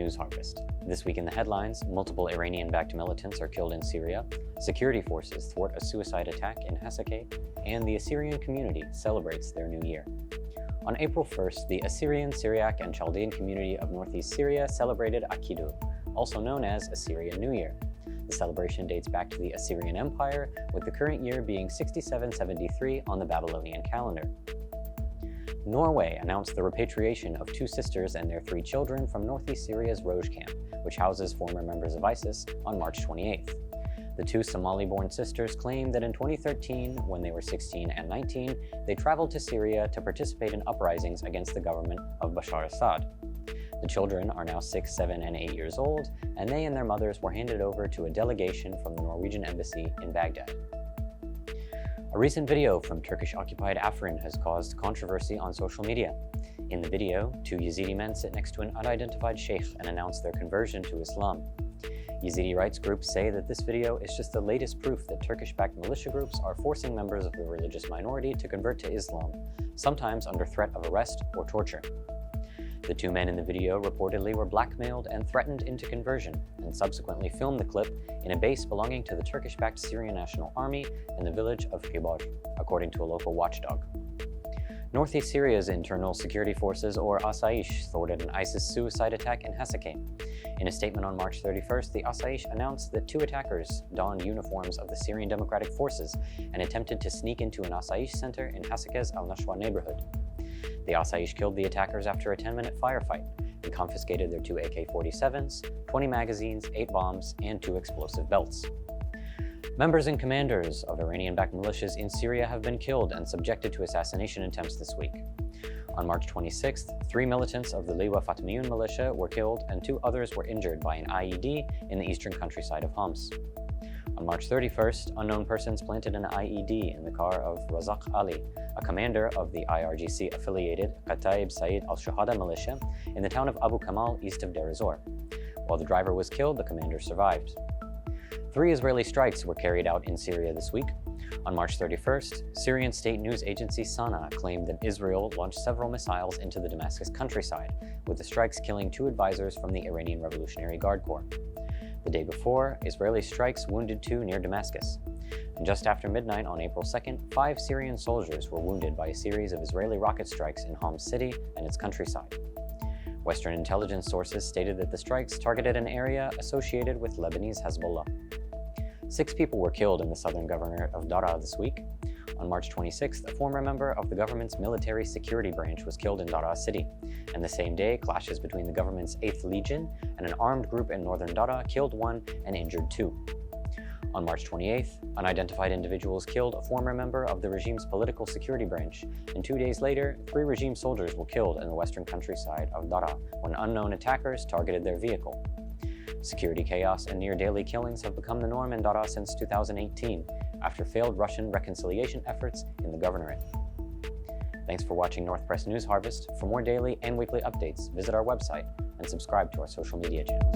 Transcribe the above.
News Harvest. This week in the headlines, multiple Iranian-backed militants are killed in Syria, security forces thwart a suicide attack in Hasakah, and the Assyrian community celebrates their new year. On April 1st, the Assyrian, Syriac, and Chaldean community of northeast Syria celebrated Akidu, also known as Assyrian New Year. The celebration dates back to the Assyrian Empire, with the current year being 6773 on the Babylonian calendar. Norway announced the repatriation of 2 sisters and their 3 children from northeast Syria's Roj camp, which houses former members of ISIS, on March 28th. The 2 Somali-born sisters claimed that in 2013, when they were 16 and 19, they traveled to Syria to participate in uprisings against the government of Bashar Assad. The children are now 6, 7, and 8 years old, and they and their mothers were handed over to a delegation from the Norwegian embassy in Baghdad. A recent video from Turkish-occupied Afrin has caused controversy on social media. In the video, 2 Yazidi men sit next to an unidentified sheikh and announce their conversion to Islam. Yazidi rights groups say that this video is just the latest proof that Turkish-backed militia groups are forcing members of the religious minority to convert to Islam, sometimes under threat of arrest or torture. The 2 men in the video reportedly were blackmailed and threatened into conversion, and subsequently filmed the clip in a base belonging to the Turkish-backed Syrian National Army in the village of Khibar, according to a local watchdog. Northeast Syria's internal security forces, or Asayish, thwarted an ISIS suicide attack in Hasakah. In a statement on March 31st, the Asayish announced that 2 attackers donned uniforms of the Syrian Democratic Forces and attempted to sneak into an Asayish center in Hasakah's Al-Nashwa neighborhood. The Asayish killed the attackers after a 10-minute firefight and confiscated their 2 AK-47s, 20 magazines, 8 bombs, and 2 explosive belts. Members and commanders of Iranian-backed militias in Syria have been killed and subjected to assassination attempts this week. On March 26th, 3 militants of the Liwa Fatimiyun militia were killed and 2 others were injured by an IED in the eastern countryside of Homs. On March 31st, unknown persons planted an IED in the car of Razak Ali, a commander of the IRGC-affiliated Qataib Said al-Shuhada militia in the town of Abu Kamal east of Deir ez-Zor. While the driver was killed, the commander survived. 3 Israeli strikes were carried out in Syria this week. On March 31st, Syrian state news agency Sana claimed that Israel launched several missiles into the Damascus countryside, with the strikes killing 2 advisors from the Iranian Revolutionary Guard Corps. The day before, Israeli strikes wounded 2 near Damascus. And just after midnight on April 2nd, 5 Syrian soldiers were wounded by a series of Israeli rocket strikes in Homs city and its countryside. Western intelligence sources stated that the strikes targeted an area associated with Lebanese Hezbollah. 6 people were killed in the southern governorate of Daraa this week. On March 26th, a former member of the government's military security branch was killed in Daraa city, and the same day, clashes between the government's 8th Legion and an armed group in northern Daraa killed 1 and injured 2. On March 28th, unidentified individuals killed a former member of the regime's political security branch, and 2 days later, 3 regime soldiers were killed in the western countryside of Daraa when unknown attackers targeted their vehicle. Security chaos and near-daily killings have become the norm in Daraa since 2018, after failed Russian reconciliation efforts in the governorate. Thanks for watching North Press News Harvest. For more daily and weekly updates, visit our website and subscribe to our social media channels.